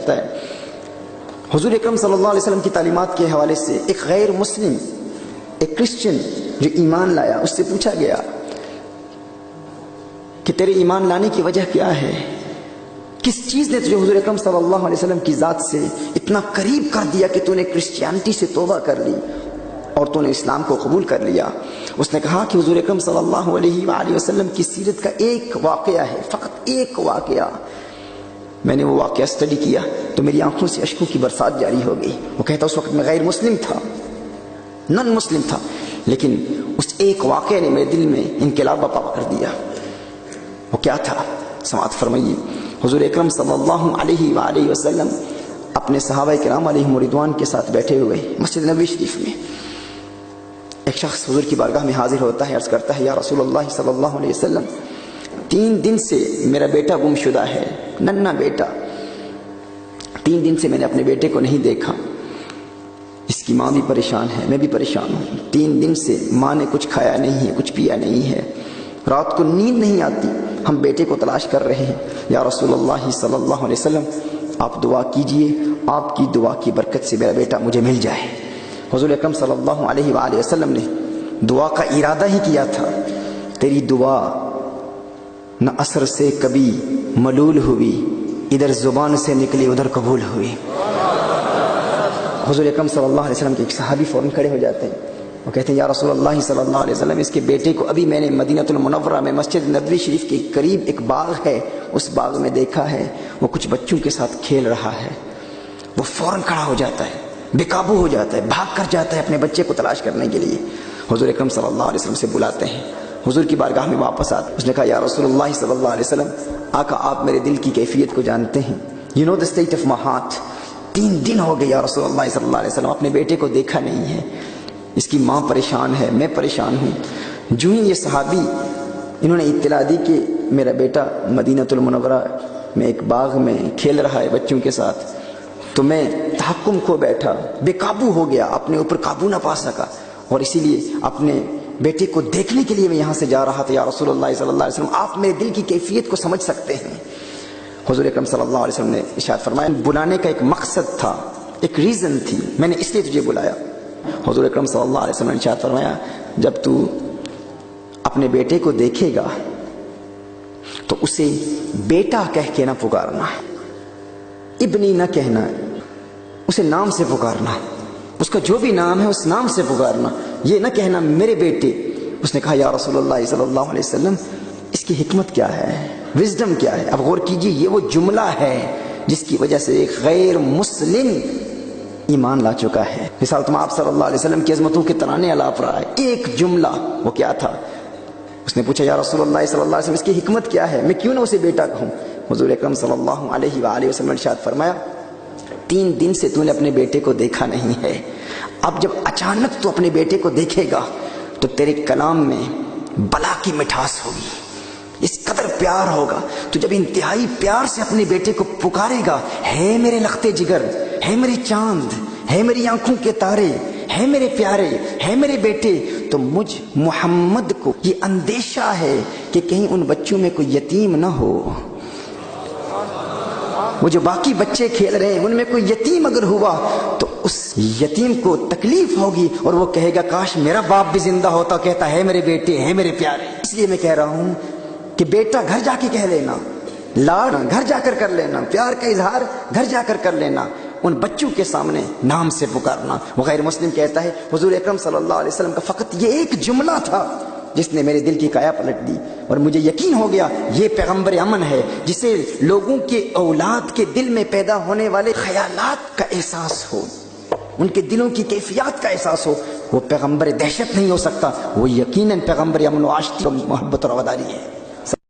جاتا ہے۔ حضور اکرم صلی اللہ علیہ وسلم کی تعلیمات کے حوالے سے ایک غیر مسلم، ایک کرسچن جو ایمان لایا، اس سے پوچھا گیا کہ تیرے ایمان لانے کی وجہ کیا ہے؟ کس چیز نے تجھے حضور اکرم صلی اللہ علیہ وسلم کی ذات سے اتنا قریب کر دیا کہ تو نے کرسچینٹی سے توبہ کر لی اور تو نے اسلام کو قبول کر لیا؟ اس نے کہا کہ حضور اکرم صلی اللہ علیہ وآلہ وسلم کی سیرت کا ایک واقعہ ہے، فقط ایک واقعہ۔ میں نے وہ واقعہ اسٹڈی کیا تو میری آنکھوں سے اشکوں کی برسات جاری ہو گئی۔ وہ کہتا اس وقت میں غیر مسلم تھا، نن مسلم تھا، لیکن اس ایک واقعے نے میرے دل میں انقلاب برپا کر دیا۔ وہ کیا تھا؟ سماعت فرمائیے۔ حضور اکرم صلی اللہ علیہ وآلہ وسلم اپنے صحابہ کرام علیہم رضوان کے ساتھ بیٹھے ہوئے مسجد نبوی شریف میں، ایک شخص حضور کی بارگاہ میں حاضر ہوتا ہے، عرض کرتا ہے یا رسول اللہ صلی اللہ علیہ وسلم 3 دن سے میرا بیٹا گم شدہ ہے، ننھا بیٹا، 3 دن سے میں نے اپنے بیٹے کو نہیں دیکھا، اس کی ماں بھی پریشان ہے، میں بھی پریشان ہوں، 3 دن سے ماں نے کچھ کھایا نہیں ہے، کچھ پیا نہیں ہے، رات کو نیند نہیں آتی، ہم بیٹے کو تلاش کر رہے ہیں، یا رسول اللہ صلی اللہ علیہ وسلم آپ دعا کیجئے، آپ کی دعا کی برکت سے میرا بیٹا مجھے مل جائے۔ حضور اکرم صلی اللہ علیہ وآلہ وسلم نے دعا کا ارادہ ہی کیا تھا، تیری دعا نہ اثر سے کبھی ملول ہوئی، ادھر زبان سے نکلی ادھر قبول ہوئی۔ حضور اکرم صلی اللہ علیہ وسلم کے ایک صحابی فوراً کھڑے ہو جاتے ہیں، وہ کہتے ہیں یا رسول اللہ صلی اللہ علیہ وسلم اس کے بیٹے کو ابھی میں نے مدینہ المنورہ میں مسجد نبوی شریف کے قریب ایک باغ ہے، اس باغ میں دیکھا ہے، وہ کچھ بچوں کے ساتھ کھیل رہا ہے۔ وہ فوراً کھڑا ہو جاتا ہے، بے قابو ہو جاتا ہے، بھاگ کر جاتا ہے اپنے بچے کو تلاش کرنے کے لیے۔ حضور اکرم صلی اللہ علیہ وسلم سے بلاتے ہیں، حضور کی بارگاہ میں واپس آتے، اس نے کہا یا رسول اللہ صلی اللہ علیہ وسلم آقا آپ میرے دل کی کیفیت کو جانتے ہیں، you know the state of my heart, 3 دن ہو گئے یا رسول اللہ صلی اللہ علیہ وسلم اپنے بیٹے کو دیکھا نہیں ہے، اس کی ماں پریشان ہے، میں پریشان ہوں۔ جو ہی یہ صحابی انہوں نے اطلاع دی کہ میرا بیٹا مدینہ المنورہ میں ایک باغ میں کھیل رہا ہے بچوں کے ساتھ، تو میں تحکم کھو بیٹھا، بے قابو ہو گیا، اپنے اوپر قابو نہ پا سکا، اور اسی لیے اپنے بیٹے کو دیکھنے کے لیے میں یہاں سے جا رہا تھا، یا رسول اللہ صلی اللہ علیہ وسلم آپ میرے دل کی کیفیت کو سمجھ سکتے ہیں۔ حضور اکرم صلی اللہ علیہ وسلم نے ارشاد فرمایا بلانے کا ایک مقصد تھا، ایک ریزن تھی، میں نے اس لیے تجھے بلایا۔ حضور اکرم صلی اللہ علیہ وسلم نے ارشاد فرمایا جب تو اپنے بیٹے کو دیکھے گا تو اسے بیٹا کہہ کے نہ پکارنا، ابنی نہ کہنا، اسے نام سے پکارنا، اس کا جو بھی نام ہے اس نام سے پکارنا، یہ نہ کہنا میرے بیٹے۔ اس نے کہا یا رسول اللہ صلی اللہ علیہ وسلم اس کی حکمت کیا ہے، وزڈم کیا ہے؟ اب غور کیجئے، یہ وہ جملہ ہے جس کی وجہ سے ایک غیر مسلم ایمان لا چکا ہے۔ مثال تم آپ صلی اللہ علیہ وسلم کی عظمتوں کے ترانے الاپ رہا ہے، ایک جملہ، وہ کیا تھا؟ اس نے پوچھا یا رسول اللہ صلی اللہ علیہ وسلم اس کی حکمت کیا ہے، میں کیوں نہ اسے بیٹا کہوں؟ حضور اکرم صلی اللہ علیہ وآلہ وسلم نے ارشاد فرمایا 3 دن سے تو نے اپنے بیٹے کو دیکھا نہیں ہے، اب جب اچانک تو اپنے بیٹے کو دیکھے گا تو تیرے کلام میں بلا کی مٹھاس ہوگی، اس قدر پیار ہوگا، تو جب انتہائی پیار سے اپنے بیٹے کو پکارے گا، ہے میرے لختے جگر، ہے میرے چاند، ہے میری آنکھوں کے تارے، ہے میرے پیارے، ہے میرے بیٹے، تو مجھ محمد کو یہ اندیشہ ہے کہ کہیں ان بچوں میں کوئی یتیم نہ ہو، وہ جو باقی بچے کھیل رہے ہیں ان میں کوئی یتیم اگر ہوا تو اس یتیم کو تکلیف ہوگی اور وہ کہے گا کاش میرا باپ بھی زندہ ہوتا، کہتا ہے میرے بیٹے، ہے میرے پیارے۔ اس لیے میں کہہ رہا ہوں کہ بیٹا گھر جا کے کہہ لینا، لاڑ گھر جا کر لینا، پیار کا اظہار گھر جا کر لینا، ان بچوں کے سامنے نام سے پکارنا۔ وہ غیر مسلم کہتا ہے حضور اکرم صلی اللہ علیہ وسلم کا فقط یہ ایک جملہ تھا جس نے میرے دل کی کایا پلٹ دی، اور مجھے یقین ہو گیا یہ پیغمبر امن ہے جسے لوگوں کے اولاد کے دل میں پیدا ہونے والے خیالات کا احساس ہو، ان کے دلوں کی کیفیات کا احساس ہو، وہ پیغمبر دہشت نہیں ہو سکتا، وہ یقیناً پیغمبر امن و آشتی و محبت اور وفاداری ہے۔